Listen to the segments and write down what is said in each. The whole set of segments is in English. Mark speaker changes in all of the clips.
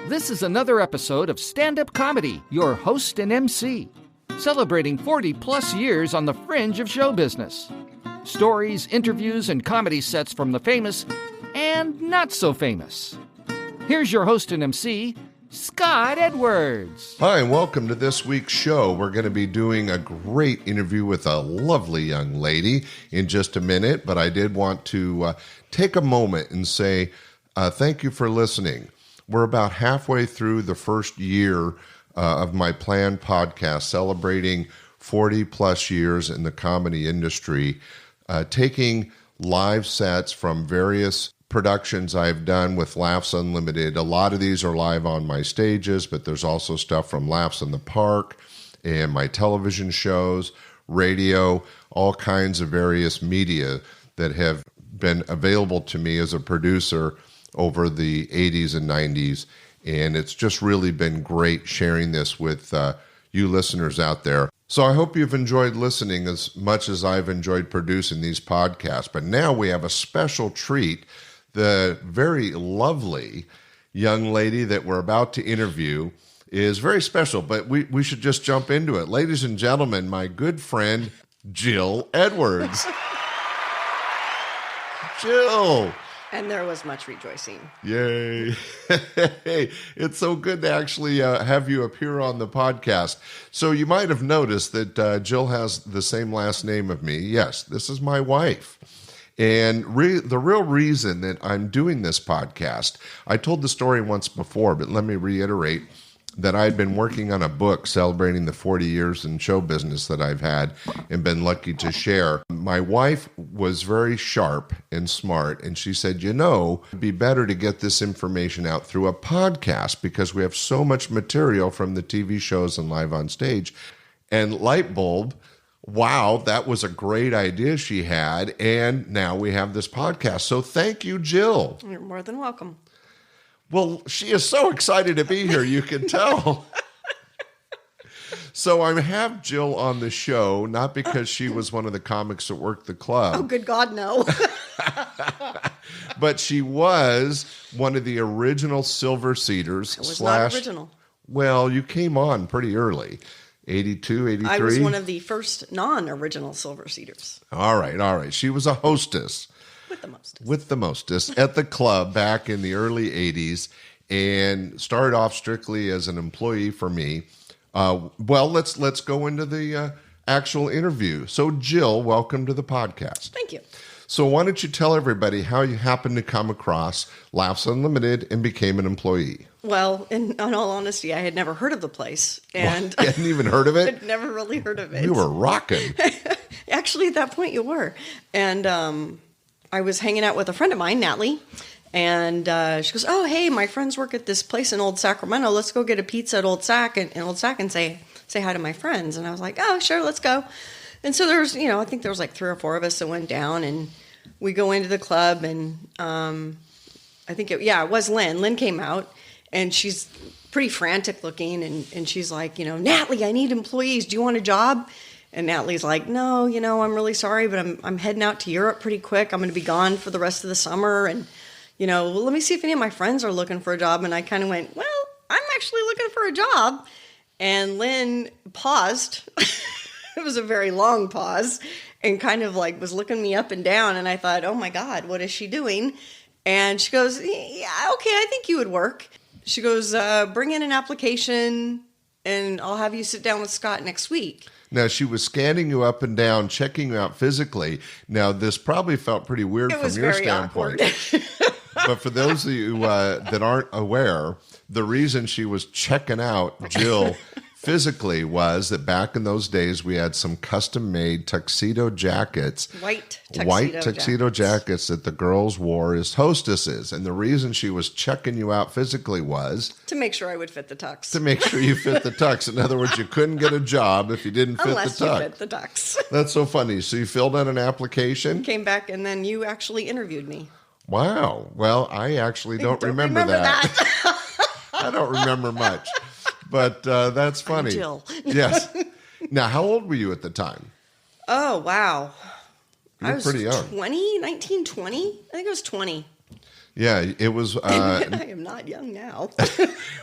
Speaker 1: This is another episode of Standup Comedy, your host and MC, celebrating 40-plus years on the fringe of show business. Stories, interviews, and comedy sets from the famous and not so famous. Here's your host and MC, Scott Edwards.
Speaker 2: Hi, and welcome to this week's show. We're going to be doing a great interview with a lovely young lady in just a minute, but I did want to take a moment and say thank you for listening. We're about halfway through the first year of my planned podcast, celebrating 40-plus years in the comedy industry, taking live sets from various productions I've done with Laughs Unlimited. A lot of these are live on my stages, but there's also stuff from Laughs in the Park and my television shows, radio, all kinds of various media that have been available to me as a producer over the 80s and 90s. And it's just really been great sharing this with you listeners out there. So I hope you've enjoyed listening as much as I've enjoyed producing these podcasts. But now we have a special treat. The very lovely young lady that we're about to interview is very special, but we should just jump into it. Ladies and gentlemen, my good friend, Jill Edwards. Jill.
Speaker 3: And there was much rejoicing.
Speaker 2: Yay. It's so good to actually have you appear on the podcast. So you might have noticed that Jill has the same last name of me. Yes, this is my wife. And the real reason that I'm doing this podcast, I told the story once before, but let me reiterate that I had been working on a book celebrating the 40 years in show business that I've had and been lucky to share. My wife was very sharp and smart, and she said, it'd be better to get this information out through a podcast because we have so much material from the TV shows and live on stage. And light bulb, wow, that was a great idea she had, and now we have this podcast. So thank you, Jill.
Speaker 3: You're more than welcome.
Speaker 2: Well, she is so excited to be here, you can tell. So I have Jill on the show, not because she was one of the comics that worked the club.
Speaker 3: Oh, good God, no.
Speaker 2: But she was one of the original Silver Seaters.
Speaker 3: It was not original.
Speaker 2: Well, you came on pretty early. 82, 83?
Speaker 3: I was one of the first non-original Silver Seaters.
Speaker 2: All right. She was a hostess. With the mostest at the club back in the early 80s and started off strictly as an employee for me. Well, let's go into the actual interview. So, Jill, welcome to the podcast.
Speaker 3: Thank you.
Speaker 2: So why don't you tell everybody how you happened to come across Laughs Unlimited and became an employee?
Speaker 3: Well, in all honesty, I had never heard of the place. And
Speaker 2: you hadn't even heard of it?
Speaker 3: I'd never really heard of it.
Speaker 2: You were rocking.
Speaker 3: Actually, at that point, you were. And I was hanging out with a friend of mine, Natalie, and she goes, "Oh, hey, my friends work at this place in Old Sacramento. Let's go get a pizza at Old Sac and say hi to my friends." And I was like, "Oh, sure, let's go." And so there was, I think there was like 3 or 4 of us that went down, and we go into the club, and I think it was Lynn. Lynn came out, and she's pretty frantic looking, and she's like, "Natalie, I need employees. Do you want a job?" And Natalie's like, "No, I'm really sorry, but I'm heading out to Europe pretty quick. I'm going to be gone for the rest of the summer. And, let me see if any of my friends are looking for a job." And I kind of went, "Well, I'm actually looking for a job." And Lynn paused. It was a very long pause and kind of like was looking me up and down. And I thought, oh my God, what is she doing? And she goes, "Yeah, okay, I think you would work." She goes, "Bring in an application and I'll have you sit down with Scott next week."
Speaker 2: Now, she was scanning you up and down, checking you out physically. Now, this probably felt pretty weird from your standpoint. But for those of you that aren't aware, the reason she was checking out Jill physically was that back in those days, we had some custom-made tuxedo jackets.
Speaker 3: White
Speaker 2: tuxedo jackets that the girls wore as hostesses. And the reason she was checking you out physically was
Speaker 3: to make sure I would fit the tux.
Speaker 2: To make sure you fit the tux. In other words, you couldn't get a job if you didn't fit
Speaker 3: Unless
Speaker 2: the tux.
Speaker 3: you fit the tux.
Speaker 2: That's so funny. So you filled out an application?
Speaker 3: Came back, and then you actually interviewed me.
Speaker 2: Wow. Well, I actually don't remember that. I don't remember much. But that's funny.
Speaker 3: Jill.
Speaker 2: Yes. Now, how old were you at the time?
Speaker 3: Oh, wow.
Speaker 2: You were pretty young.
Speaker 3: 20, 19, 20? I think I was 20.
Speaker 2: Yeah, it was.
Speaker 3: I am not young now.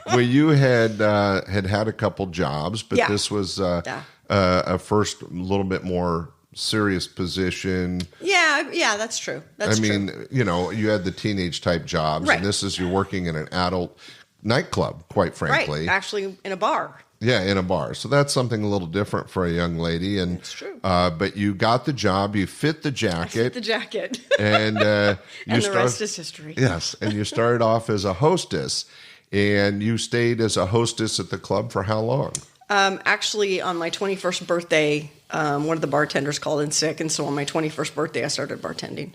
Speaker 2: Well, you had a couple jobs, but
Speaker 3: Yeah.
Speaker 2: this was a first little bit more serious position.
Speaker 3: Yeah, that's true. That's true.
Speaker 2: I mean, you had the teenage type jobs,
Speaker 3: Right.
Speaker 2: and this is you're working in an adult nightclub, quite frankly.
Speaker 3: Right, actually in a bar.
Speaker 2: Yeah, in a bar. So that's something a little different for a young lady. And
Speaker 3: That's true.
Speaker 2: But you got the job. You fit the jacket.
Speaker 3: The jacket.
Speaker 2: And
Speaker 3: and the rest is history.
Speaker 2: Yes, and you started off as a hostess, and you stayed as a hostess at the club for how long?
Speaker 3: Actually, on my 21st birthday, one of the bartenders called in sick, and so on my 21st birthday, I started bartending.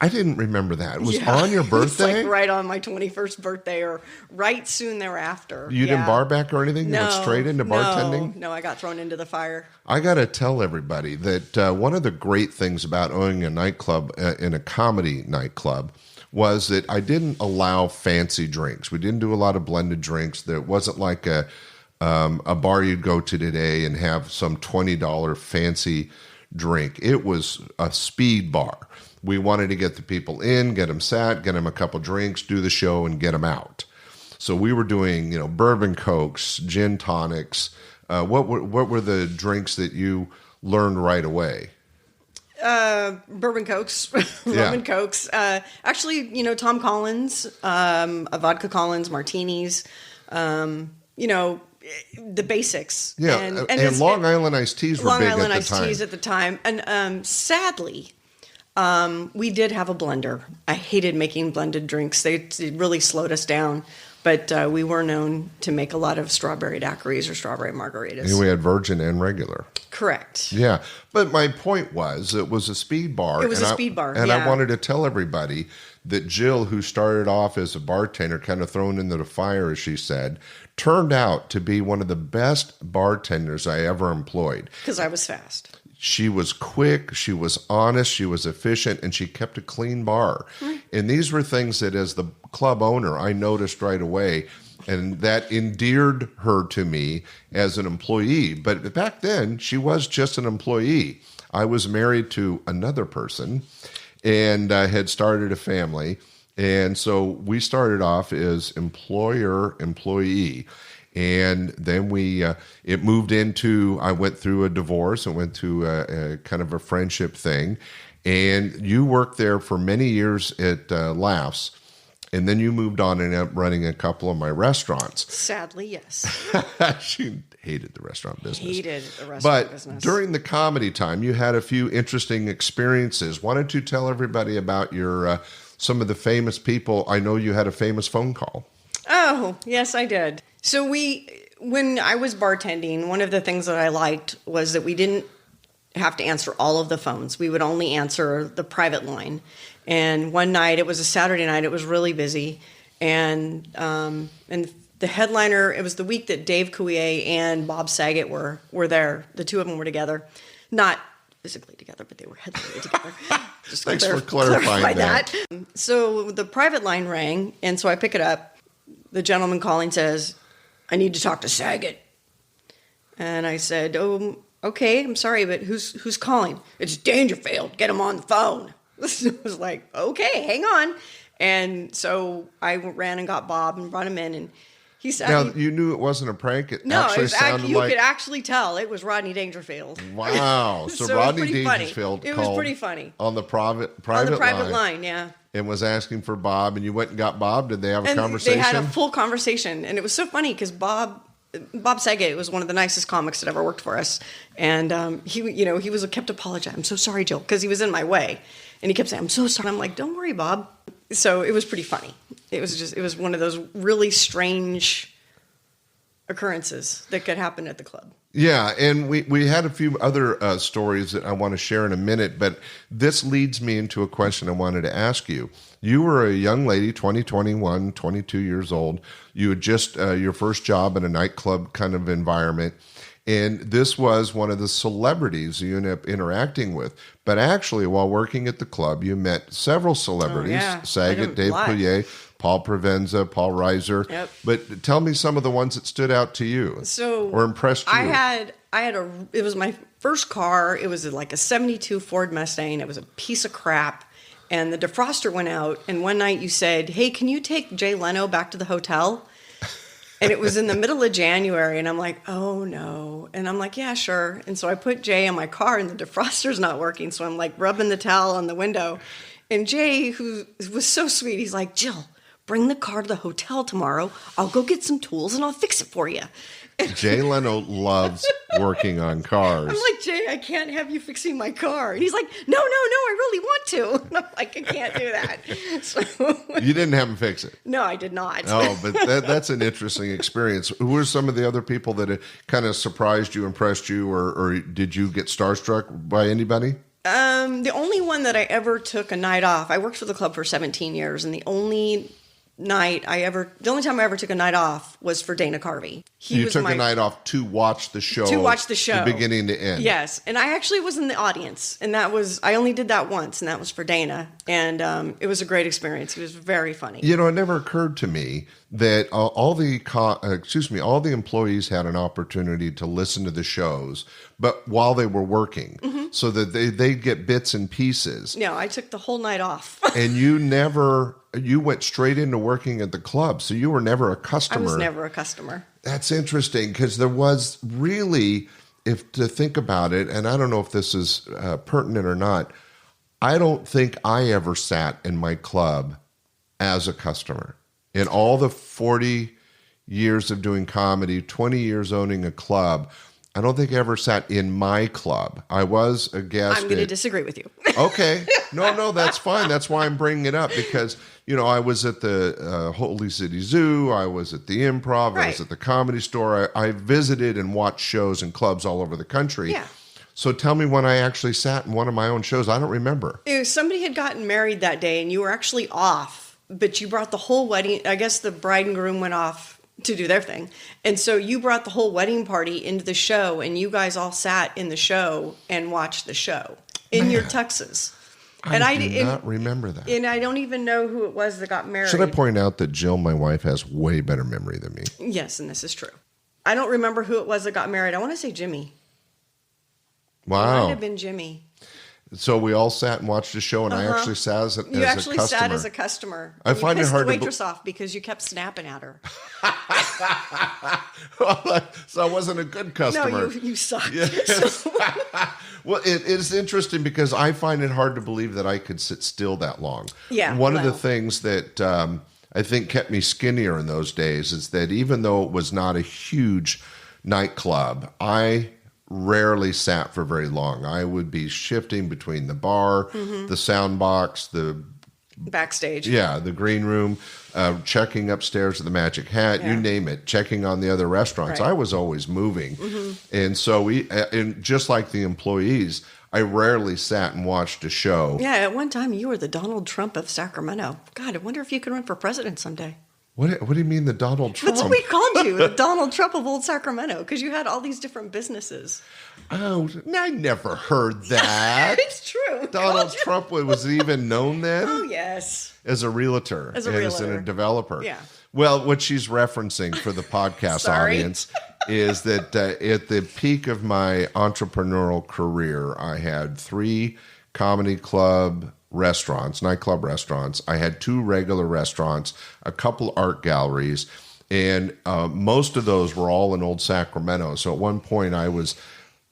Speaker 2: I didn't remember that. It was on your
Speaker 3: It's
Speaker 2: birthday?
Speaker 3: like right on my 21st birthday, or right soon thereafter.
Speaker 2: You didn't bar back or anything? You went straight into bartending?
Speaker 3: No, I got thrown into the fire.
Speaker 2: I got to tell everybody that one of the great things about owning a nightclub in a comedy nightclub was that I didn't allow fancy drinks. We didn't do a lot of blended drinks. There wasn't like a bar you'd go to today and have some $20 fancy drink. It was a speed bar. We wanted to get the people in, get them sat, get them a couple drinks, do the show, and get them out. So we were doing, bourbon cokes, gin tonics. What were the drinks that you learned right away?
Speaker 3: Bourbon Cokes, Roman Cokes. Actually, Tom Collins, a vodka Collins, martinis, the basics.
Speaker 2: Yeah, and Long Island iced teas were big at the time.
Speaker 3: Long Island iced teas at the time. And sadly, we did have a blender. I hated making blended drinks. It really slowed us down. But we were known to make a lot of strawberry daiquiris or strawberry margaritas.
Speaker 2: And we had virgin and regular.
Speaker 3: Correct.
Speaker 2: Yeah. But my point was, it was a speed bar.
Speaker 3: It was a speed bar,
Speaker 2: And
Speaker 3: yeah.
Speaker 2: I wanted to tell everybody that Jill, who started off as a bartender, kind of thrown into the fire, as she said, turned out to be one of the best bartenders I ever employed.
Speaker 3: Because I was fast.
Speaker 2: She was quick, she was honest, she was efficient, and she kept a clean bar.
Speaker 3: Right.
Speaker 2: And these were things that, as the club owner, I noticed right away, and that endeared her to me as an employee. But back then, she was just an employee. I was married to another person and had started a family. And so we started off as employer-employee. And then it moved into, I went through a divorce and went to a kind of a friendship thing. And you worked there for many years at Laughs. And then you moved on and ended up running a couple of my restaurants.
Speaker 3: Sadly, yes.
Speaker 2: She hated the restaurant business.
Speaker 3: Hated the restaurant business.
Speaker 2: But during the comedy time, you had a few interesting experiences. Why don't you tell everybody about your some of the famous people? I know you had a famous phone call.
Speaker 3: Oh, yes, I did. So when I was bartending, one of the things that I liked was that we didn't have to answer all of the phones. We would only answer the private line. And one night, it was a Saturday night, it was really busy. And the headliner, it was the week that Dave Coulier and Bob Saget were there. The two of them were together. Not physically together, but they were headlining together. Just
Speaker 2: Thanks for clarifying that.
Speaker 3: So the private line rang, and so I pick it up. The gentleman calling says, "I need to talk to Saget." And I said, "Oh, okay, I'm sorry, but who's calling?" "It's Dangerfield. Get him on the phone." I was like, "Okay, hang on." And so I ran and got Bob and brought him in, and he said,
Speaker 2: "Now you knew it wasn't a prank. It sounded
Speaker 3: you
Speaker 2: like
Speaker 3: could actually tell it was Rodney Dangerfield."
Speaker 2: Wow! So
Speaker 3: it was
Speaker 2: Rodney
Speaker 3: pretty
Speaker 2: Dangerfield
Speaker 3: funny. It
Speaker 2: called
Speaker 3: was pretty funny
Speaker 2: on the private
Speaker 3: line, yeah.
Speaker 2: And was asking for Bob, and you went and got Bob. Did they have a conversation?
Speaker 3: They had a full conversation, and it was so funny because Bob Saget was one of the nicest comics that ever worked for us, and he kept apologizing. "I'm so sorry, Jill," because he was in my way, and he kept saying, "I'm so sorry." I'm like, "Don't worry, Bob." So it was pretty funny. It was one of those really strange occurrences that could happen at the club.
Speaker 2: Yeah, and we had a few other stories that I want to share in a minute, but this leads me into a question I wanted to ask you. You were a young lady, 21, 22 years old. You had just your first job in a nightclub kind of environment, and this was one of the celebrities you ended up interacting with. But actually, while working at the club, you met several celebrities, Saget, Dave Coulier, Paul Provenza, Paul Reiser.
Speaker 3: Yep.
Speaker 2: But tell me some of the ones that stood out to you or impressed you.
Speaker 3: It was my first car. It was like a 72 Ford Mustang. It was a piece of crap. and the defroster went out. And one night you said, hey, can you take Jay Leno back to the hotel? And it was in the middle of January, and I'm like, oh, no. And I'm like, yeah, sure. And so I put Jay in my car, and the defroster's not working. So I'm like rubbing the towel on the window. And Jay, who was so sweet, he's like, Jill, bring the car to the hotel tomorrow. I'll go get some tools, and I'll fix it for you.
Speaker 2: Jay Leno loves working on cars.
Speaker 3: I'm like, Jay, I can't have you fixing my car. And he's like, no, I really want to. And I'm like, I can't do that. So
Speaker 2: You didn't have him fix it?
Speaker 3: No, I did not.
Speaker 2: Oh, but that's an interesting experience. Who were some of the other people that kind of surprised you, impressed you, or did you get starstruck by anybody?
Speaker 3: The only one that I ever took a night off, I worked for the club for 17 years, and the only time I ever took a night off was for Dana Carvey.
Speaker 2: You took a night off to watch the show. The beginning to end.
Speaker 3: Yes. And I actually was in the audience, and I only did that once, and that was for Dana. And it was a great experience. It was very funny.
Speaker 2: You know, it never occurred to me that all the employees had an opportunity to listen to the shows, but while they were working, so that they'd get bits and pieces.
Speaker 3: No, I took the whole night off.
Speaker 2: And you went straight into working at the club, so you were never a customer.
Speaker 3: I was never a customer.
Speaker 2: That's interesting, because there was really, if to think about it, and I don't know if this is pertinent or not, I don't think I ever sat in my club as a customer. In all the 40 years of doing comedy, 20 years owning a club, I don't think I ever sat in my club. I was a guest.
Speaker 3: I'm going to disagree with you.
Speaker 2: Okay. No, that's fine. That's why I'm bringing it up, because, I was at the Holy City Zoo. I was at the Improv.
Speaker 3: Right.
Speaker 2: I was at the Comedy Store. I visited and watched shows and clubs all over the country.
Speaker 3: Yeah.
Speaker 2: So tell me when I actually sat in one of my own shows. I don't remember.
Speaker 3: Somebody had gotten married that day, and you were actually off, but you brought the whole wedding. I guess the bride and groom went off to do their thing. And so you brought the whole wedding party into the show, and you guys all sat in the show and watched the show in your tuxes.
Speaker 2: I do not remember that.
Speaker 3: And I don't even know who it was that got married.
Speaker 2: Should I point out that Jill, my wife, has way better memory than me?
Speaker 3: Yes, and this is true. I don't remember who it was that got married. I want to say Jimmy.
Speaker 2: Wow.
Speaker 3: It might have been Jimmy.
Speaker 2: So we all sat and watched the show, and I actually sat as a customer.
Speaker 3: You actually sat as a customer.
Speaker 2: I find it hard to...
Speaker 3: You pissed the waitress off because you kept snapping at her.
Speaker 2: So I wasn't a good customer.
Speaker 3: No, you sucked.
Speaker 2: Yes. Well, it is interesting because I find it hard to believe that I could sit still that long.
Speaker 3: Yeah.
Speaker 2: One of the things that I think kept me skinnier in those days is that even though it was not a huge nightclub, I rarely sat for very long. I would be shifting between the bar, the sound box, the
Speaker 3: backstage.
Speaker 2: Yeah, the green room, checking upstairs at the Magic Hat, you name it, checking on the other restaurants.
Speaker 3: Right.
Speaker 2: I was always moving. And so and just like the employees, I rarely sat and watched a show.
Speaker 3: Yeah, at one time you were the Donald Trump of Sacramento. God, I wonder if you could run for president someday.
Speaker 2: What do you mean, the Donald Trump?
Speaker 3: That's what we called you, the Donald Trump of Old Sacramento, because you had all these different businesses.
Speaker 2: Oh, I never heard that.
Speaker 3: It's true.
Speaker 2: Donald Trump was even known then?
Speaker 3: Oh, yes.
Speaker 2: As a realtor.
Speaker 3: As a
Speaker 2: developer.
Speaker 3: Yeah.
Speaker 2: Well, what she's referencing for the podcast audience is that at the peak of my entrepreneurial career, I had 3 comedy club restaurants, nightclub restaurants. I had 2 regular restaurants, a couple art galleries, and most of those were all in Old Sacramento. So at one point I was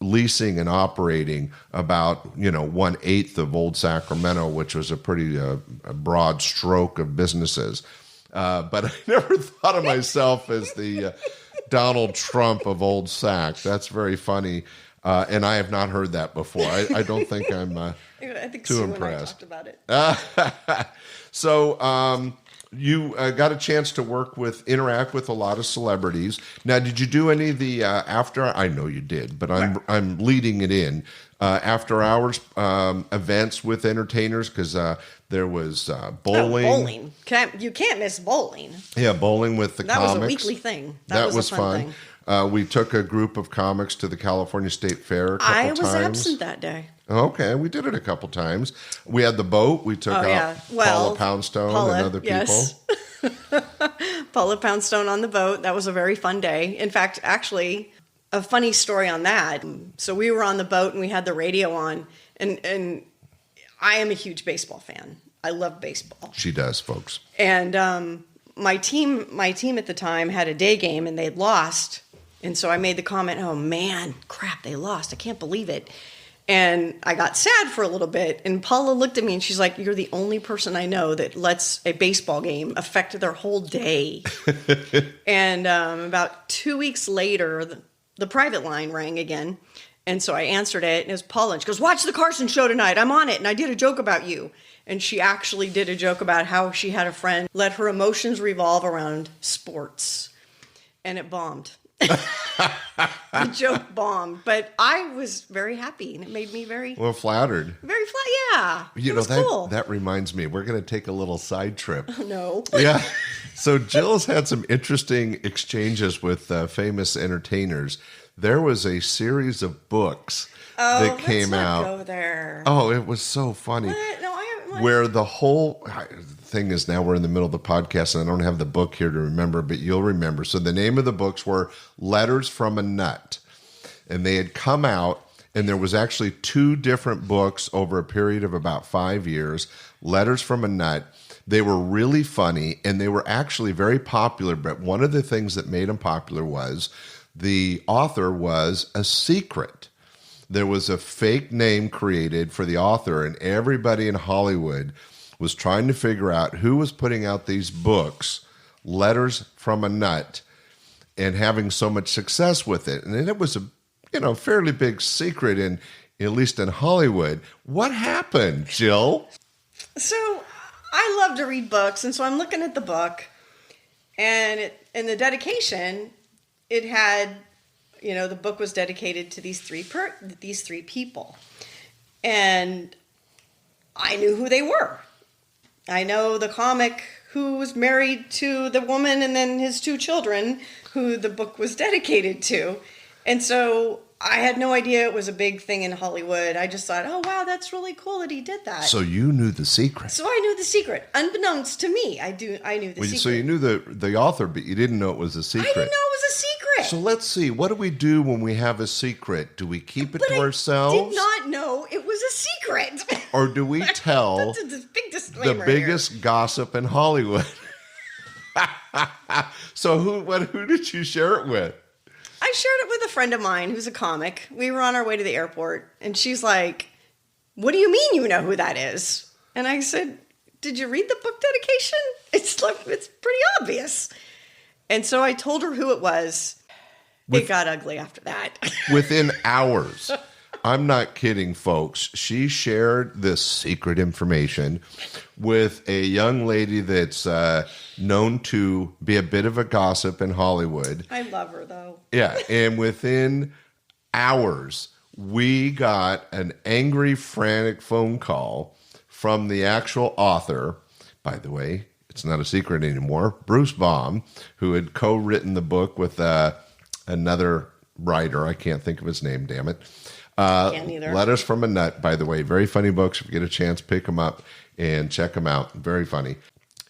Speaker 2: leasing and operating about 1/8 of Old Sacramento, which was a pretty a broad stroke of businesses. But I never thought of myself as the Donald Trump of Old Sac. That's very funny. And I have not heard that before. I don't think I'm
Speaker 3: I think
Speaker 2: too
Speaker 3: Sue
Speaker 2: impressed.
Speaker 3: and I talked about it.
Speaker 2: So you got a chance to interact with a lot of celebrities. Now, did you do any of the after? I know you did, but I'm leading it in. After hours events with entertainers, because there was bowling.
Speaker 3: Oh, bowling. You can't miss bowling.
Speaker 2: Yeah, bowling with the comics.
Speaker 3: That was a weekly thing. That was a fun thing.
Speaker 2: We took a group of comics to the California State Fair a couple times.
Speaker 3: I was absent that day.
Speaker 2: Okay, we did it a couple times. We had the boat. We took out Paula Poundstone and other people.
Speaker 3: Paula Poundstone on the boat. That was a very fun day. In fact, actually, a funny story on that. So we were on the boat and we had the radio on, and I am a huge baseball fan. I love baseball.
Speaker 2: She does, folks.
Speaker 3: And my team at the time had a day game, and they'd lost. And so I made the comment, oh, man, crap, they lost. I can't believe it. And I got sad for a little bit. And Paula looked at me, and she's like, you're the only person I know that lets a baseball game affect their whole day. And about 2 weeks later, the private line rang again. And so I answered it, and it was Paula. And she goes, watch the Carson show tonight. I'm on it, and I did a joke about you. And she actually did a joke about how she had a friend let her emotions revolve around sports. And it bombed. The joke bombed. But I was very happy, and it made me very...
Speaker 2: Well, flattered.
Speaker 3: Very flat, yeah.
Speaker 2: You
Speaker 3: it
Speaker 2: know,
Speaker 3: was cool.
Speaker 2: that reminds me. We're going to take a little side trip.
Speaker 3: No.
Speaker 2: Yeah. So Jill's had some interesting exchanges with famous entertainers. There was a series of books that came out.
Speaker 3: Go there.
Speaker 2: Oh, it was so funny.
Speaker 3: What? No, I haven't.
Speaker 2: Where the whole thing is, now we're in the middle of the podcast, and I don't have the book here to remember, but you'll remember. So the name of the books were Letters from a Nut. And they had come out, and there was actually 2 different books over a period of about 5 years. Letters from a Nut. They were really funny, and they were actually very popular. But one of the things that made them popular was the author was a secret. There was a fake name created for the author, and everybody in Hollywood was trying to figure out who was putting out these books, Letters from a Nut, and having so much success with it. And it was a fairly big secret, at least in Hollywood. What happened, Jill?
Speaker 3: So I love to read books, and so I'm looking at the book, and in the dedication, it had, the book was dedicated to these three people. And I knew who they were. I know the comic who was married to the woman and then his 2 children who the book was dedicated to. And so I had no idea it was a big thing in Hollywood. I just thought, oh, wow, that's really cool that he did that.
Speaker 2: So you knew the secret.
Speaker 3: So I knew the secret. Unbeknownst to me, I knew the secret.
Speaker 2: So you knew the author, but you didn't know it was a secret.
Speaker 3: I didn't know it was a secret.
Speaker 2: So let's see. What do we do when we have a secret? Do we keep it to ourselves?
Speaker 3: I did not know it was a secret.
Speaker 2: Or do we tell
Speaker 3: That's a big disclaimer
Speaker 2: the biggest gossip in Hollywood? So who did you share it with?
Speaker 3: I shared it with a friend of mine who's a comic. We were on our way to the airport, and she's like, what do you mean you know who that is? And I said, did you read the book dedication? It's pretty obvious. And so I told her who it was. It got ugly after that.
Speaker 2: Within hours. I'm not kidding, folks. She shared this secret information with a young lady that's known to be a bit of a gossip in Hollywood.
Speaker 3: I love her, though.
Speaker 2: Yeah, and within hours, we got an angry, frantic phone call from the actual author. By the way, it's not a secret anymore. Bruce Baum, who had co-written the book with another writer. I can't think of his name, damn it.
Speaker 3: Can't either.
Speaker 2: Letters from a Nut, by the way. Very funny books. If you get a chance, pick them up and check them out. Very funny.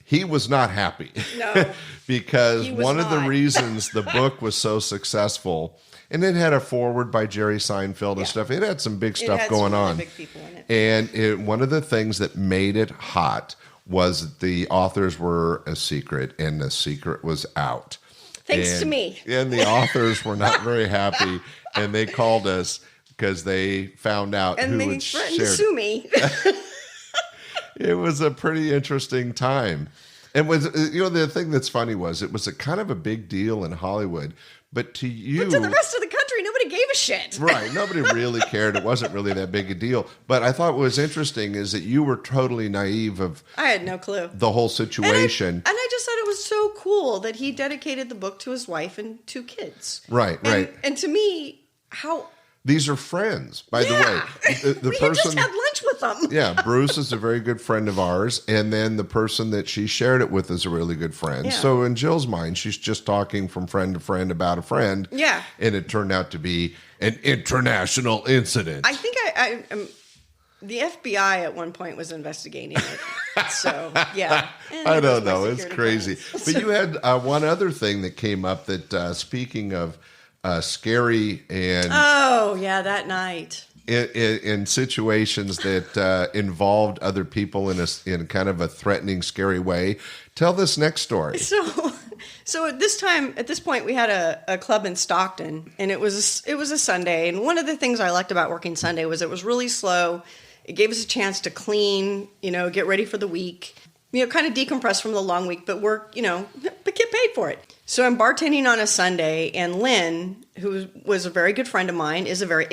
Speaker 2: He was not happy.
Speaker 3: No.
Speaker 2: Because one of the reasons the book was so successful, and it had a foreword by Jerry Seinfeld and stuff. It had some big stuff going on.
Speaker 3: Big people in it.
Speaker 2: And one of the things that made it hot was that the authors were a secret, and the secret was out.
Speaker 3: Thanks to me.
Speaker 2: And the authors were not very happy, and they called us because they found out
Speaker 3: and
Speaker 2: who
Speaker 3: they
Speaker 2: had
Speaker 3: threatened
Speaker 2: shared.
Speaker 3: to sue me.
Speaker 2: It was a pretty interesting time. And the thing that's funny was it was a kind of a big deal in Hollywood, but to you,
Speaker 3: but to the rest of the country, nobody gave a shit.
Speaker 2: Right? Nobody really cared. It wasn't really that big a deal. But I thought what was interesting is that you were totally naive of.
Speaker 3: I had no clue
Speaker 2: The whole situation,
Speaker 3: and I just thought it was so cool that he dedicated the book to his wife and 2 kids.
Speaker 2: Right.
Speaker 3: And to me, how.
Speaker 2: These are friends, by the way. The
Speaker 3: we
Speaker 2: person
Speaker 3: just had lunch with them.
Speaker 2: Yeah, Bruce is a very good friend of ours, and then the person that she shared it with is a really good friend.
Speaker 3: Yeah.
Speaker 2: So in Jill's mind, she's just talking from friend to friend about a friend.
Speaker 3: Yeah.
Speaker 2: And it turned out to be an international incident.
Speaker 3: I think the FBI at one point was investigating it. So, yeah. And
Speaker 2: I
Speaker 3: it was
Speaker 2: don't
Speaker 3: my
Speaker 2: know. It's
Speaker 3: security
Speaker 2: crazy.
Speaker 3: clearance.
Speaker 2: But you had one other thing that came up that, speaking of scary and...
Speaker 3: Oh, yeah, that night.
Speaker 2: in situations that involved other people in kind of a threatening, scary way. Tell this next story.
Speaker 3: So at this point, we had a club in Stockton, and it was a Sunday. And one of the things I liked about working Sunday was it was really slow. It gave us a chance to clean, get ready for the week, kind of decompress from the long week, but work, but get paid for it. So I'm bartending on a Sunday, and Lynn, who was a very good friend of mine,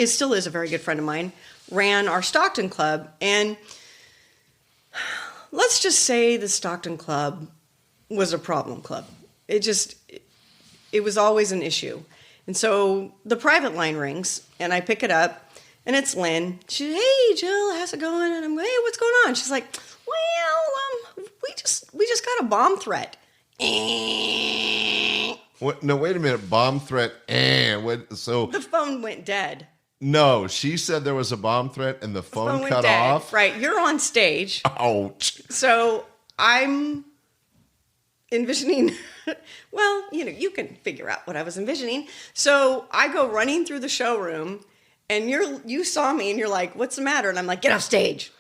Speaker 3: still is a very good friend of mine, ran our Stockton club. And let's just say the Stockton club was a problem club. It was always an issue. And so the private line rings, and I pick it up, and it's Lynn. She's, "Hey, Jill, how's it going?" And I'm like, "Hey, what's going on?" She's like, "Well, we just got a bomb threat."
Speaker 2: What? No, wait a minute. Bomb threat. So
Speaker 3: the phone went dead.
Speaker 2: No, she said there was a bomb threat, and the phone cut off.
Speaker 3: Right, you're on stage.
Speaker 2: Ouch.
Speaker 3: So I'm envisioning, well, you can figure out what I was envisioning. So I go running through the showroom, and you saw me, and you're like, "What's the matter?" And I'm like, "Get off stage."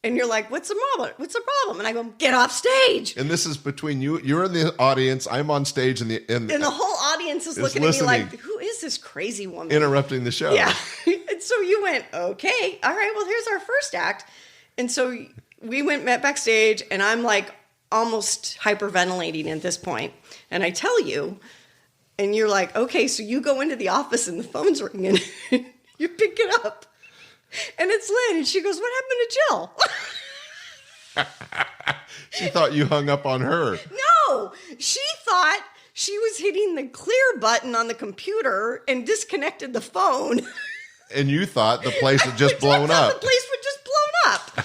Speaker 3: And you're like, "What's the problem? What's the problem?" And I go, "Get off stage."
Speaker 2: And this is between you. You're in the audience. I'm on stage, and the
Speaker 3: whole audience is looking at me like, "Who is this crazy woman?"
Speaker 2: Interrupting the show.
Speaker 3: Yeah. And so you went, "Okay, all right, well, here's our first act." And so we met backstage, and I'm like almost hyperventilating at this point. And I tell you, and you're like, "Okay," so you go into the office, and the phone's ringing. You pick it up. And it's Lynn, and she goes, "What happened to Jill?"
Speaker 2: She thought you hung up on her.
Speaker 3: No, she thought she was hitting the clear button on the computer and disconnected the phone.
Speaker 2: And you thought the place had just blown up.
Speaker 3: The place had just blown up.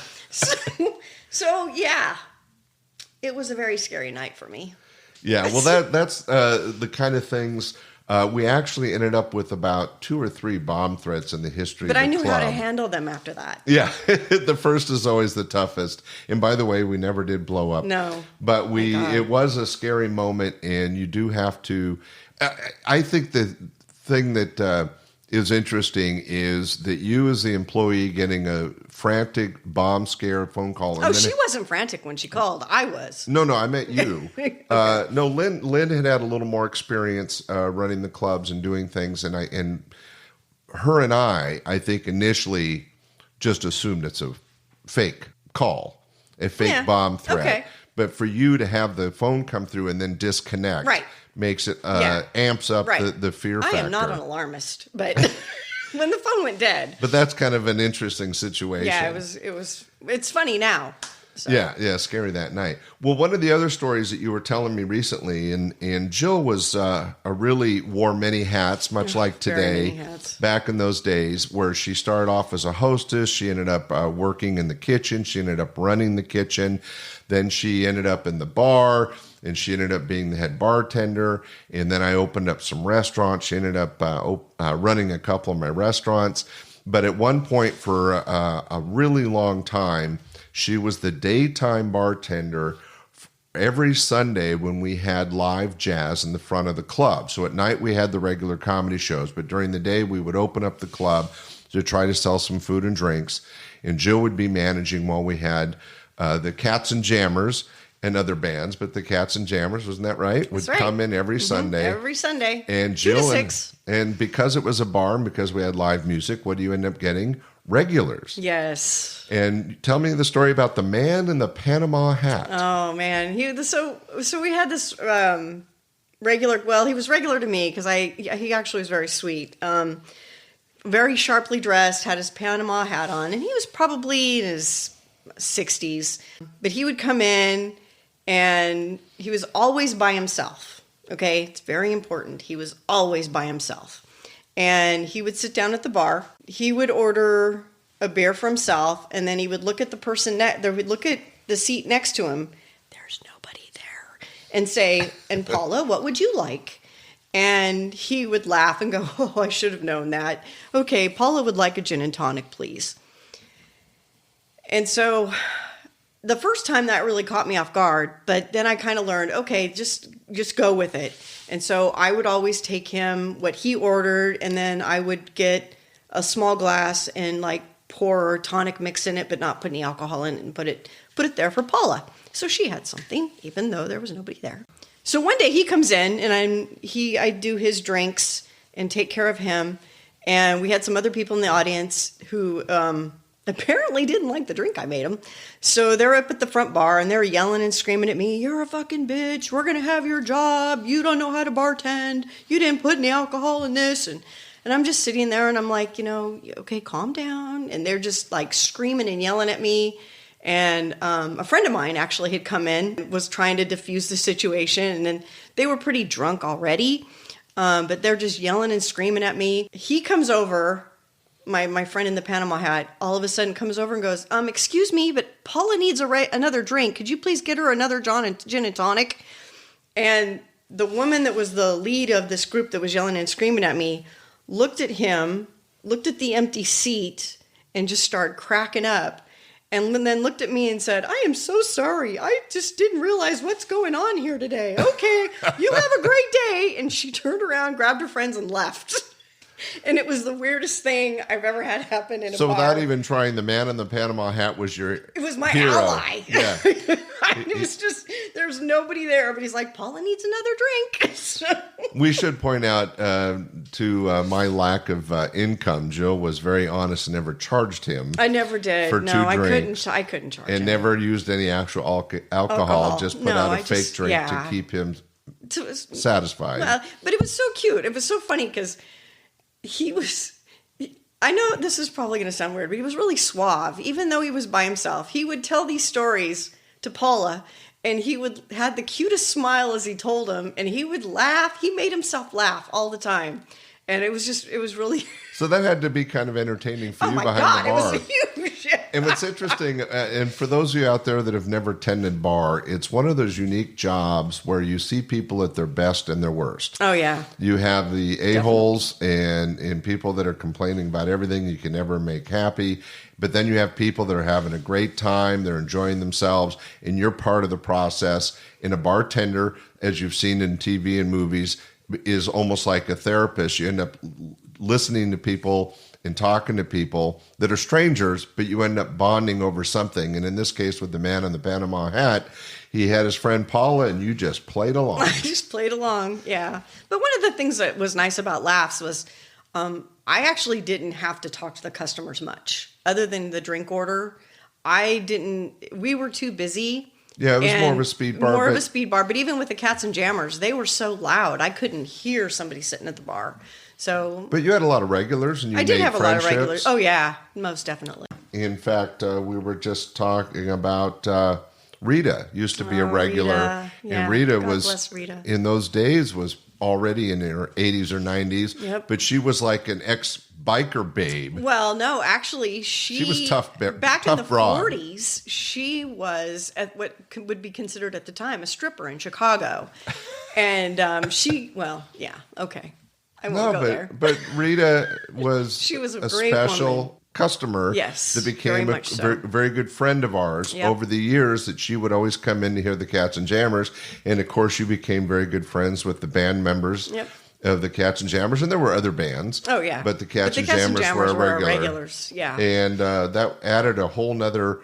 Speaker 3: So yeah, it was a very scary night for me.
Speaker 2: Yeah, well, that's the kind of things. We actually ended up with about 2 or 3 bomb threats in the history of the club.
Speaker 3: But I knew how to handle them after that.
Speaker 2: Yeah, the first is always the toughest. And by the way, we never did blow up.
Speaker 3: No.
Speaker 2: But it was a scary moment, and you do have to... I think the thing that is interesting is that you as the employee getting a frantic bomb scare phone call.
Speaker 3: And she wasn't frantic when she called. I was.
Speaker 2: No, I meant you. Okay. No, Lynn had a little more experience running the clubs and doing things, and her and I think initially just assumed it's a fake call, a fake bomb threat. Okay. But for you to have the phone come through and then disconnect, right, makes it amps up the fear factor.
Speaker 3: I am not an alarmist, but when the phone went dead.
Speaker 2: But that's kind of an interesting situation.
Speaker 3: Yeah, it's funny now. So.
Speaker 2: Yeah, scary that night. Well, one of the other stories that you were telling me recently, and Jill was really wore many hats, much like today, back in those days, where she started off as a hostess. She ended up working in the kitchen. She ended up running the kitchen. Then she ended up in the bar, and she ended up being the head bartender. And then I opened up some restaurants. She ended up running a couple of my restaurants. But at one point for a really long time, she was the daytime bartender every Sunday when we had live jazz in the front of the club. So at night we had the regular comedy shows, but during the day we would open up the club to try to sell some food and drinks. And Jill would be managing while we had the Cats and Jammers and other bands, but the Cats and Jammers, wasn't that right? Would come in every Sunday.
Speaker 3: Every Sunday.
Speaker 2: And Jill and because it was a bar and because we had live music, what do you end up getting? Regulars.
Speaker 3: Yes.
Speaker 2: And tell me the story about the man in the Panama hat.
Speaker 3: Oh man, so we had this regular. Well, he was regular to me because he actually was very sweet. Very sharply dressed, had his Panama hat on, and he was probably in his 60s. But he would come in, and he was always by himself. Okay, it's very important. He was always by himself. And he would sit down at the bar. He would order a beer for himself, and then he would look at the person they would look at the seat next to him. There's nobody there, and say, "And Paula, what would you like?" And he would laugh and go, "Oh, I should have known that. Okay, Paula would like a gin and tonic, please." And so the first time that really caught me off guard, but then I kind of learned, okay, just go with it. And so I would always take him what he ordered, and then I would get a small glass and like pour tonic mix in it, but not put any alcohol in it, and put it there for Paula. So she had something, even though there was nobody there. So one day he comes in, and I do his drinks and take care of him. And we had some other people in the audience who apparently didn't like the drink I made them. So they're up at the front bar, and they're yelling and screaming at me, "You're a fucking bitch. We're going to have your job. You don't know how to bartend. You didn't put any alcohol in this." And I'm just sitting there, and I'm like, okay, calm down. And they're just like screaming and yelling at me. And a friend of mine actually had come in, was trying to diffuse the situation. And they were pretty drunk already. But they're just yelling and screaming at me. He comes over, my friend in the Panama hat, all of a sudden comes over and goes, "Excuse me, but Paula needs another drink. Could you please get her another gin and tonic?" And the woman that was the lead of this group that was yelling and screaming at me looked at him, looked at the empty seat, and just started cracking up. And then looked at me and said, "I am so sorry. I just didn't realize what's going on here today. Okay, you have a great day." And she turned around, grabbed her friends, and left. And it was the weirdest thing I've ever had happen in a bar.
Speaker 2: So without even trying, the man in the Panama hat was your
Speaker 3: It was my
Speaker 2: hero.
Speaker 3: ally.
Speaker 2: Yeah.
Speaker 3: It was just, there's nobody there. But he's like, "Paula needs another drink." So.
Speaker 2: We should point out to my lack of income, Jill was very honest and never charged him.
Speaker 3: I never did.
Speaker 2: For
Speaker 3: No,
Speaker 2: two
Speaker 3: I
Speaker 2: drinks.
Speaker 3: I couldn't charge
Speaker 2: And
Speaker 3: him.
Speaker 2: never used any actual alcohol, just put out a fake drink to keep him satisfied.
Speaker 3: Well, but it was so cute. It was so funny because he was, I know this is probably going to sound weird, but he was really suave. Even though he was by himself, he would tell these stories to Paula, and he had the cutest smile as he told them, and he would laugh. He made himself laugh all the time. And it was really...
Speaker 2: So that had to be kind of entertaining for you behind the bar.
Speaker 3: It was huge.
Speaker 2: And what's interesting, and for those of you out there that have never tended bar, it's one of those unique jobs where you see people at their best and their worst.
Speaker 3: Oh, yeah.
Speaker 2: You have the a-holes and people that are complaining about everything you can never make happy. But then you have people that are having a great time, they're enjoying themselves, and you're part of the process. And a bartender, as you've seen in TV and movies, is almost like a therapist. You end up listening to people and talking to people that are strangers, but you end up bonding over something. And in this case, with the man in the Panama hat, he had his friend Paula, and you just played along.
Speaker 3: I just played along, yeah. But one of the things that was nice about Laughs was I actually didn't have to talk to the customers much. Other than the drink order, we were too busy.
Speaker 2: Yeah, it was more of a speed bar.
Speaker 3: More of a speed bar. But even with the Cats and Jammers, they were so loud, I couldn't hear somebody sitting at the bar. So,
Speaker 2: but you had a lot of regulars, and you
Speaker 3: I did have a lot of
Speaker 2: friendships.
Speaker 3: regulars. Oh, yeah, most definitely.
Speaker 2: In fact, we were just talking about Rita used to be a regular.
Speaker 3: Rita. Yeah.
Speaker 2: And Rita
Speaker 3: God
Speaker 2: was,
Speaker 3: bless Rita.
Speaker 2: In those days, was already in her 80s or 90s.
Speaker 3: Yep.
Speaker 2: But she was like an ex-biker babe.
Speaker 3: Well, no, actually, she
Speaker 2: was tough.
Speaker 3: Back
Speaker 2: tough
Speaker 3: in the
Speaker 2: broad.
Speaker 3: 40s, she was at what would be considered at the time a stripper in Chicago. And yeah, okay. I won't go there.
Speaker 2: But Rita was,
Speaker 3: she was a
Speaker 2: great special woman. Customer that became a very good friend of ours over the years, that she would always come in to hear the Cats and Jammers. And of course, you became very good friends with the band members of the Cats and Jammers. And there were other bands.
Speaker 3: Oh, yeah.
Speaker 2: But the Cats and Jammers were regulars.
Speaker 3: Yeah.
Speaker 2: And that added a whole nother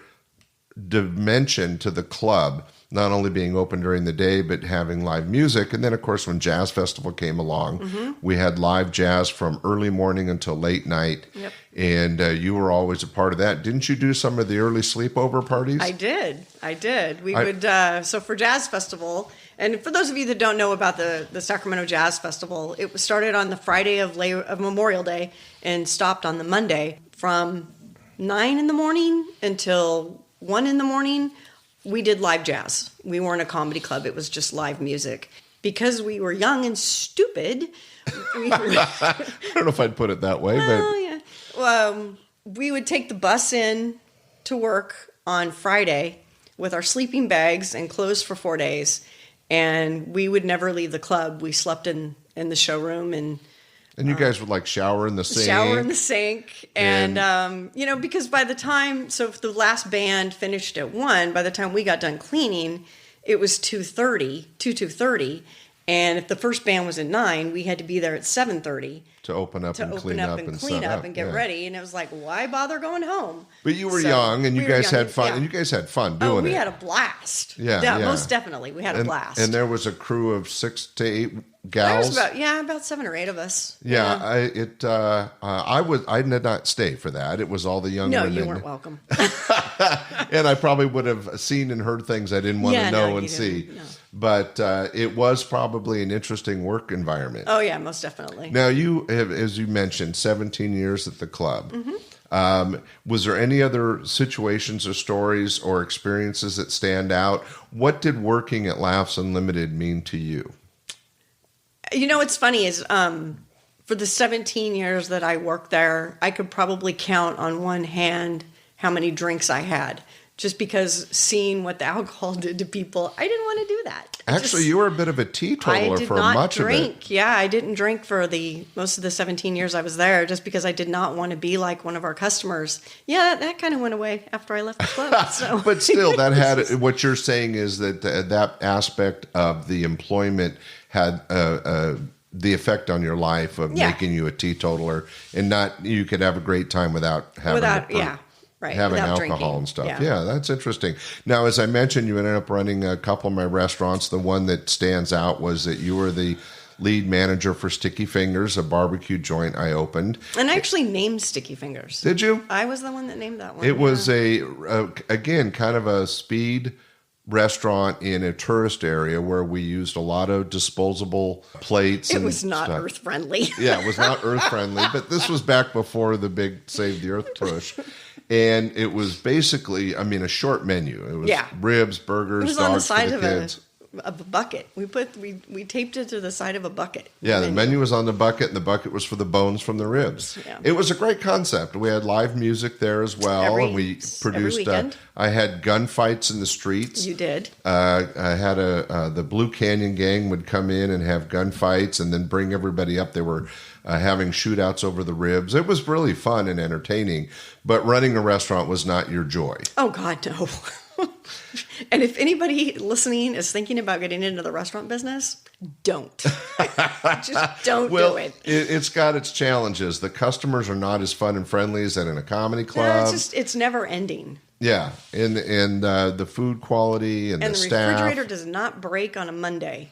Speaker 2: dimension to the club, not only being open during the day, but having live music. And then, of course, when Jazz Festival came along, we had live jazz from early morning until late night. Yep. And you were always a part of that. Didn't you do some of the early sleepover parties?
Speaker 3: I did. We would, so for Jazz Festival, and for those of you that don't know about the Sacramento Jazz Festival, it was started on the Friday of Memorial Day and stopped on the Monday from 9 in the morning until 1 in the morning. We did live jazz. We weren't a comedy club. It was just live music. Because we were young and stupid.
Speaker 2: I don't know if I'd put it that way, but...
Speaker 3: Yeah. We would take the bus in to work on Friday with our sleeping bags and clothes for 4 days. And we would never leave the club. We slept in the showroom and...
Speaker 2: And you guys would like shower in the sink.
Speaker 3: Shower in the sink. And because by the time, so if the last band finished at 1, by the time we got done cleaning, it was 2:30. And if the first band was at 9, we had to be there at 7:30.
Speaker 2: to open up and clean up and
Speaker 3: clean
Speaker 2: set
Speaker 3: up and get ready. And it was like, why bother going home?
Speaker 2: But you were young, and you guys had fun.
Speaker 3: Yeah.
Speaker 2: And you guys had fun doing it.
Speaker 3: We had a blast.
Speaker 2: Yeah,
Speaker 3: most definitely, we had a blast.
Speaker 2: And there was a crew of 6 to 8 gals.
Speaker 3: There was about 7 or 8 of us.
Speaker 2: Yeah, I did not stay for that. It was all the young women.
Speaker 3: No, you weren't welcome.
Speaker 2: And I probably would have seen and heard things I didn't want to know and see. No. But it was probably an interesting work environment.
Speaker 3: Oh, yeah, most definitely.
Speaker 2: Now, you have, as you mentioned, 17 years at the club. Mm-hmm. Was there any other situations or stories or experiences that stand out? What did working at Laughs Unlimited mean to you?
Speaker 3: You know, what's funny is for the 17 years that I worked there, I could probably count on one hand how many drinks I had. Just because seeing what the alcohol did to people, I didn't want to do that.
Speaker 2: Actually, you were a bit of a teetotaler for much of it.
Speaker 3: Yeah, I didn't drink for most of the 17 years I was there just because I did not want to be like one of our customers. Yeah, that kind of went away after I left the club. So.
Speaker 2: But still, that had what you're saying is that that aspect of the employment had the effect on your life of making you a teetotaler, and you could have a great time without having having alcohol
Speaker 3: drinking.
Speaker 2: And stuff. Yeah, that's interesting. Now, as I mentioned, you ended up running a couple of my restaurants. The one that stands out was that you were the lead manager for Sticky Fingers, a barbecue joint I opened.
Speaker 3: And I actually named Sticky Fingers.
Speaker 2: Did you?
Speaker 3: I was the one that named that one.
Speaker 2: It was again, kind of a speed restaurant in a tourist area where we used a lot of disposable plates.
Speaker 3: It was not earth friendly.
Speaker 2: Yeah, it was not earth friendly, but this was back before the big Save the Earth push. And it was basically, a short menu. It was ribs, burgers, dogs for the kids.
Speaker 3: Of a bucket. We taped it to the side of a bucket.
Speaker 2: Yeah, the menu was on the bucket, and the bucket was for the bones from the ribs. Yeah. It was a great concept. We had live music there as well, and we produced. I had gunfights in the streets.
Speaker 3: You did.
Speaker 2: I had the Blue Canyon gang would come in and have gunfights, and then bring everybody up. They were having shootouts over the ribs. It was really fun and entertaining, but running a restaurant was not your joy.
Speaker 3: Oh God, no. And if anybody listening is thinking about getting into the restaurant business, don't. Just don't do it.
Speaker 2: It's got its challenges. The customers are not as fun and friendly as in a comedy club.
Speaker 3: No, it's never ending.
Speaker 2: Yeah, and the food quality and the staff.
Speaker 3: And the refrigerator does not break on a Monday.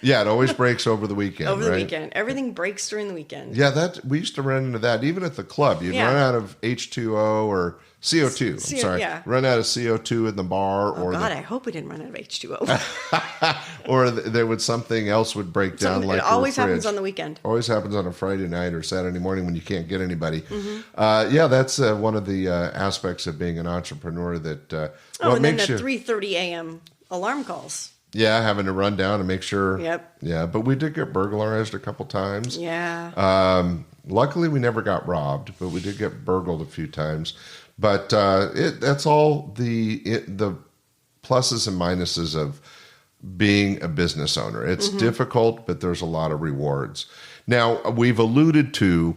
Speaker 2: Yeah, it always breaks over the weekend.
Speaker 3: Weekend. Everything breaks during the weekend.
Speaker 2: Yeah, we used to run into that. Even at the club, you'd run out of H2O or CO2. I'm sorry. Yeah. Run out of CO2 in the bar.
Speaker 3: I hope we didn't run out of H2O.
Speaker 2: Or there would something else would break down. Like
Speaker 3: it always happens on the weekend.
Speaker 2: Always happens on a Friday night or Saturday morning when you can't get anybody. Mm-hmm. That's one of the aspects of being an entrepreneur that
Speaker 3: and then the 3:30 a.m. alarm calls.
Speaker 2: Yeah, having to run down and make sure.
Speaker 3: Yep.
Speaker 2: Yeah, but we did get burglarized a couple times.
Speaker 3: Yeah.
Speaker 2: Luckily, we never got robbed, but we did get burgled a few times. But that's all the pluses and minuses of being a business owner. It's difficult, but there's a lot of rewards. Now, we've alluded to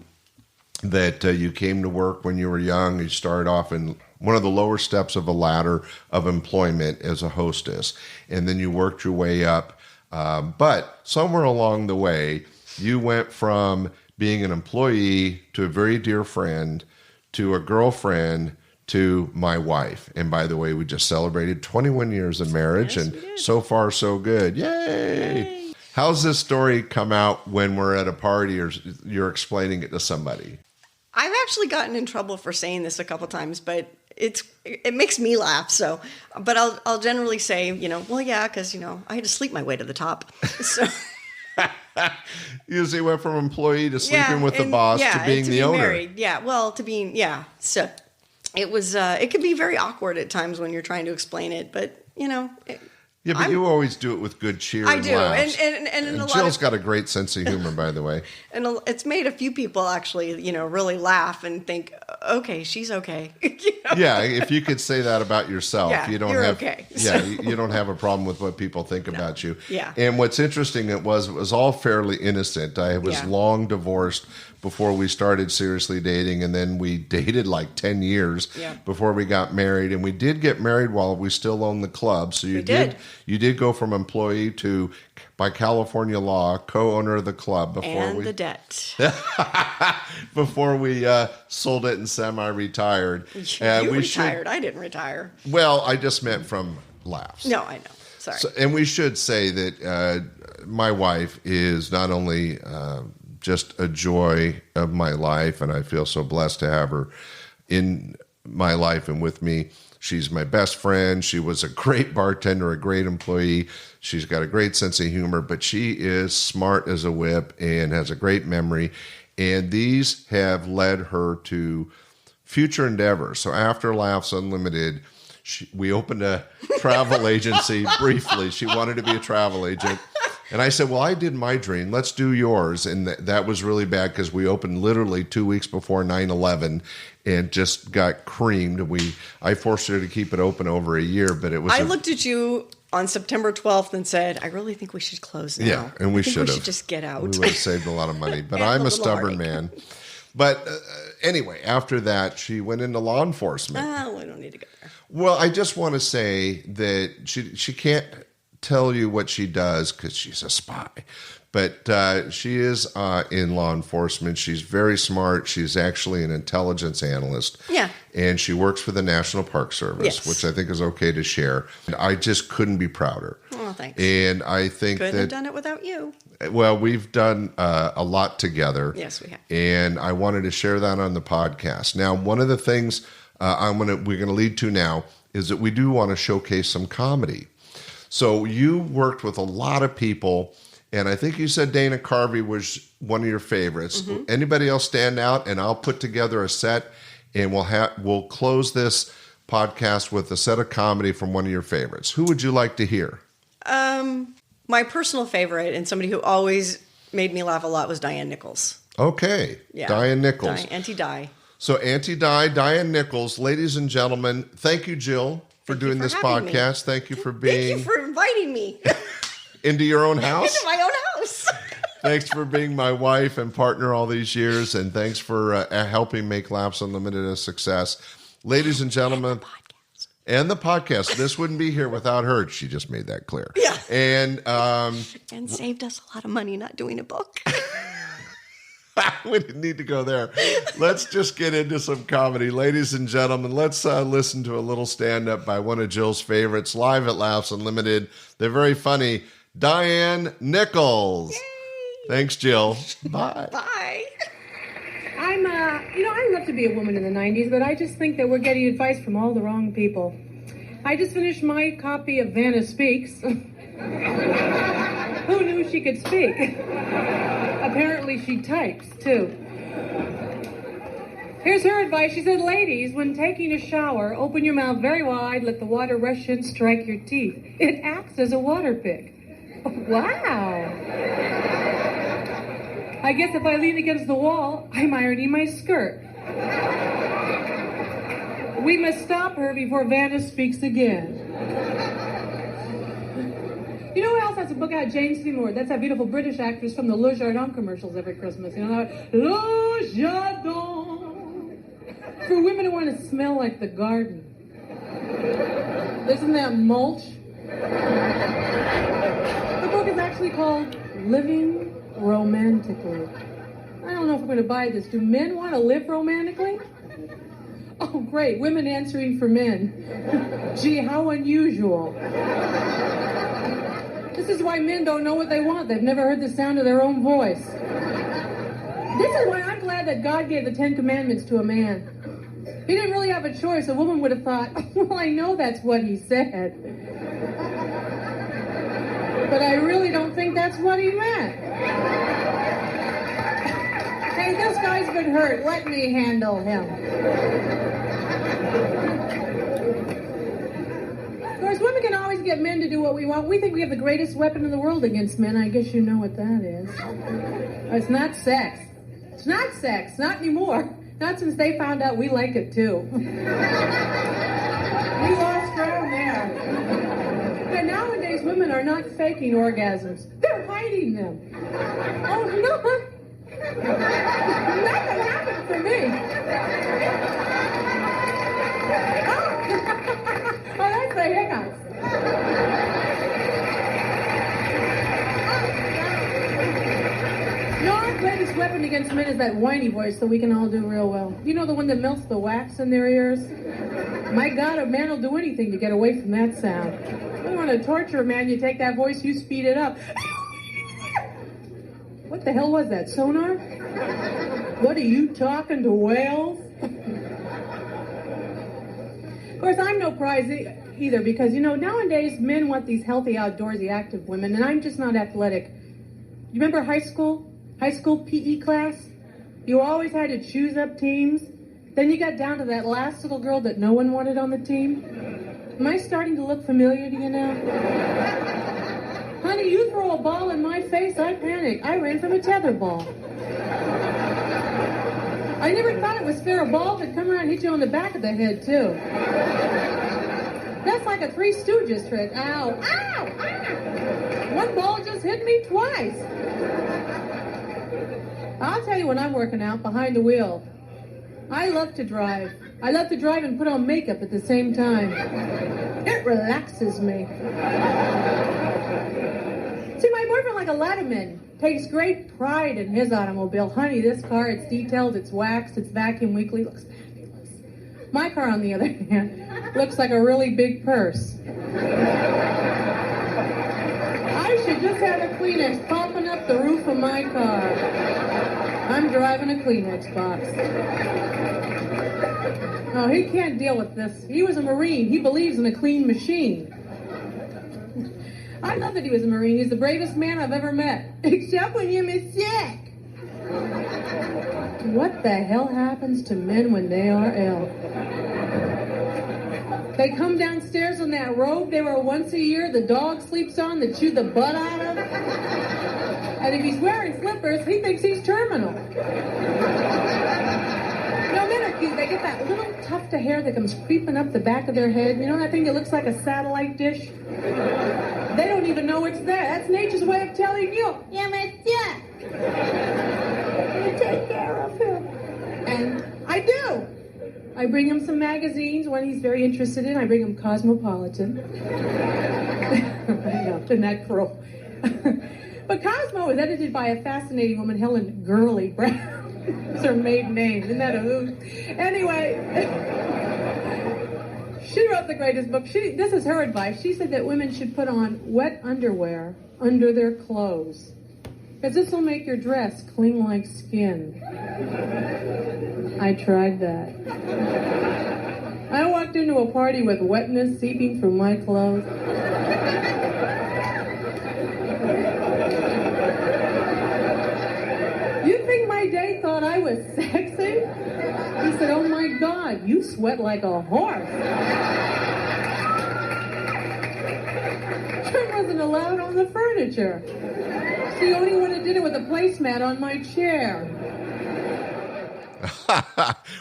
Speaker 2: that you came to work when you were young. You started off in one of the lower steps of a ladder of employment as a hostess, and then you worked your way up. But somewhere along the way, you went from being an employee to a very dear friend to a girlfriend to my wife. And by the way, we just celebrated 21 years of marriage, and so far so good. Yay! How's this story come out when we're at a party or you're explaining it to somebody?
Speaker 3: I've actually gotten in trouble for saying this a couple times, but it makes me laugh. So, but I'll generally say, because I had to sleep my way to the top. So.
Speaker 2: You see, went from employee to sleeping with the boss to being the owner.
Speaker 3: Married. Yeah, well, to being So it was. It can be very awkward at times when you're trying to explain it, but
Speaker 2: but you always do it with good cheer.
Speaker 3: I do,
Speaker 2: laughs.
Speaker 3: and
Speaker 2: Jill's got a great sense of humor, by the way.
Speaker 3: And it's made a few people actually, really laugh and think, okay, she's okay.
Speaker 2: Yeah, if you could say that about yourself, you don't have
Speaker 3: okay.
Speaker 2: you don't have a problem with what people think about you.
Speaker 3: Yeah.
Speaker 2: And what's interesting, it was all fairly innocent. I was long divorced before we started seriously dating, and then we dated like 10 years before we got married, and we did get married while we still owned the club. So you did go from employee to, by California law, co-owner of the club
Speaker 3: the debt.
Speaker 2: Before we sold it and semi-retired.
Speaker 3: You retired. I didn't retire.
Speaker 2: Well, I just meant from laughs.
Speaker 3: No, I know. Sorry.
Speaker 2: So, and we should say that my wife is not only just a joy of my life, and I feel so blessed to have her in my life and with me. She's my best friend. She was a great bartender, a great employee. She's got a great sense of humor, but she is smart as a whip and has a great memory. And these have led her to future endeavors. So after Laughs Unlimited, we opened a travel agency briefly. She wanted to be a travel agent. And I said, well, I did my dream. Let's do yours. And that was really bad because we opened literally 2 weeks before 9/11 and just got creamed. I forced her to keep it open over a year, but it was...
Speaker 3: I looked at you on September 12th and said, I really think we should close now.
Speaker 2: Yeah, and we should have.
Speaker 3: Just get out.
Speaker 2: We would have saved a lot of money. But I'm a stubborn man. But anyway, after that, she went into law enforcement.
Speaker 3: Oh, we don't need to go there.
Speaker 2: Well, I just want to say that she can't tell you what she does because she's a spy. But she is in law enforcement. She's very smart. She's actually an intelligence analyst.
Speaker 3: Yeah.
Speaker 2: And she works for the National Park Service, which I think is okay to share. And I just couldn't be prouder.
Speaker 3: Oh, thanks.
Speaker 2: And I think
Speaker 3: couldn't have done it without you.
Speaker 2: Well, we've done a lot together.
Speaker 3: Yes, we have.
Speaker 2: And I wanted to share that on the podcast. Now, one of the things we're going to lead to now is that we do want to showcase some comedy. So you worked with a lot of people, and I think you said Dana Carvey was one of your favorites. Mm-hmm. Anybody else stand out? And I'll put together a set, and we'll close this podcast with a set of comedy from one of your favorites. Who would you like to hear?
Speaker 3: My personal favorite, and somebody who always made me laugh a lot, was Diane Nichols.
Speaker 2: Okay, yeah. Diane Nichols.
Speaker 3: Auntie Di.
Speaker 2: So Auntie Di, Diane Nichols. Ladies and gentlemen, thank you, Jill, for doing this podcast. Thank you for being...
Speaker 3: Thank you for inviting me.
Speaker 2: Into your own house?
Speaker 3: Into my own house.
Speaker 2: Thanks for being my wife and partner all these years, and thanks for helping make Laughs Unlimited a success. Ladies and gentlemen... And the podcast. This wouldn't be here without her. She just made that clear.
Speaker 3: Yeah.
Speaker 2: And
Speaker 3: saved us a lot of money not doing a book.
Speaker 2: We didn't need to go there. Let's just get into some comedy. Ladies and gentlemen, let's listen to a little stand-up by one of Jill's favorites, live at Laughs Unlimited. They're very funny. Diane Nichols.
Speaker 3: Yay.
Speaker 2: Thanks, Jill. Bye.
Speaker 3: Bye.
Speaker 4: I love to be a woman in the 90s, but I just think that we're getting advice from all the wrong people. I just finished my copy of Vanna Speaks. Who knew she could speak? Apparently she types, too. Here's her advice. She said, ladies, when taking a shower, open your mouth very wide, let the water rush in, strike your teeth. It acts as a water pick. Wow. I guess if I lean against the wall, I'm ironing my skirt. We must stop her before Vanna speaks again. You know who else has a book out? Jane Seymour. That's that beautiful British actress from the Le Jardin commercials every Christmas. You know, Le Jardin. For women who want to smell like the garden. Isn't that mulch? The book is actually called Living Romantically. I don't know if I'm going to buy this. Do men want to live romantically? Oh, great. Women answering for men. Gee, how unusual. This is why men don't know what they want. They've never heard the sound of their own voice. This is why I'm glad that God gave the 10 Commandments to a man. He didn't really have a choice. A woman would have thought, well, I know that's what he said. But I really don't think that's what he meant. Hey, this guy's been hurt. Let me handle him. Of course, women can always get men to do what we want. We think we have the greatest weapon in the world against men. I guess you know what that is. It's not sex. It's not sex. Not anymore. Not since they found out we like it too. We lost ground there. And nowadays women are not faking orgasms. They're hiding them. Oh, no. Nothing happened for me. Oh, that's the hiccups. No, our greatest weapon against men is that whiny voice that we can all do real well. You know, the one that melts the wax in their ears? My God, a man will do anything to get away from that sound. You want to torture a man, you take that voice, you speed it up. What the hell was that, sonar? What are you talking to whales? Of course, I'm no prize either because, you know, nowadays men want these healthy, outdoorsy, active women, and I'm just not athletic. You remember high school? High school PE class? You always had to choose up teams. Then you got down to that last little girl that no one wanted on the team. Am I starting to look familiar to you now? Honey, you throw a ball in my face, I panic. I ran from a tetherball. I never thought it was fair a ball could come around and hit you on the back of the head, too. That's like a Three Stooges trick. Ow, ow, ow! One ball just hit me twice. I'll tell you when I'm working out behind the wheel. I love to drive. I love to drive and put on makeup at the same time. It relaxes me. See, my boyfriend, like a lot of men, takes great pride in his automobile. Honey, this car, it's detailed, it's waxed, it's vacuum weekly, looks fabulous. My car, on the other hand, looks like a really big purse. I should just have a Kleenex popping up the roof of my car. I'm driving a Kleenex box. Oh, he can't deal with this. He was a Marine. He believes in a clean machine. I love that he was a Marine. He's the bravest man I've ever met. Except when you're sick. What the hell happens to men when they are ill? They come downstairs in that robe they wear once a year the dog sleeps on that chew the butt out of. And if he's wearing slippers, he thinks he's terminal. No, men are cute. They get that little tuft of hair that comes creeping up the back of their head. You know that thing that looks like a satellite dish? They don't even know it's there. That's nature's way of telling you, you're my sick. You take care of him. And I do. I bring him some magazines when he's very interested in. I bring him Cosmopolitan. I know, isn't that cruel? But Cosmo was edited by a fascinating woman, Helen Gurley Brown. It's her maiden name. Isn't that a hoot? Anyway, she wrote the greatest book. This is her advice. She said that women should put on wet underwear under their clothes. Because this will make your dress cling like skin. I tried that. I walked into a party with wetness seeping from my clothes. You think my date thought I was sexy? He said, oh my God, you sweat like a horse. She wasn't allowed on the furniture. She only would have did it with a placemat on my chair.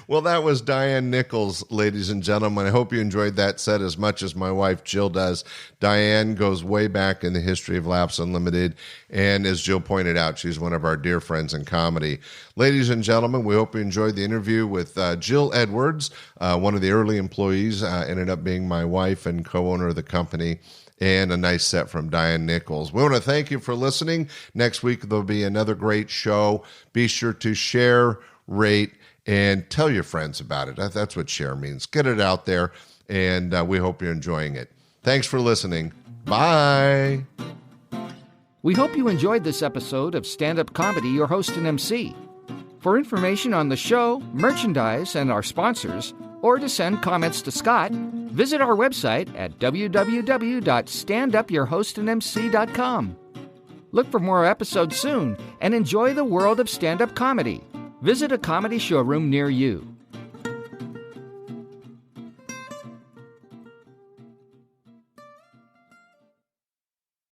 Speaker 2: Well, that was Diane Nichols, ladies and gentlemen. I hope you enjoyed that set as much as my wife Jill does. Diane goes way back in the history of Laughs Unlimited, and as Jill pointed out, she's one of our dear friends in comedy. Ladies and gentlemen, we hope you enjoyed the interview with Jill Edwards, one of the early employees, ended up being my wife and co-owner of the company. And a nice set from Diane Nichols. We want to thank you for listening. Next week, there'll be another great show. Be sure to share, rate, and tell your friends about it. That's what share means. Get it out there, and we hope you're enjoying it. Thanks for listening. Bye.
Speaker 1: We hope you enjoyed this episode of Stand-Up Comedy, your host and MC. For information on the show, merchandise, and our sponsors, or to send comments to Scott, visit our website at www.standupyourhostandmc.com. Look for more episodes soon and enjoy the world of stand-up comedy. Visit a comedy showroom near you.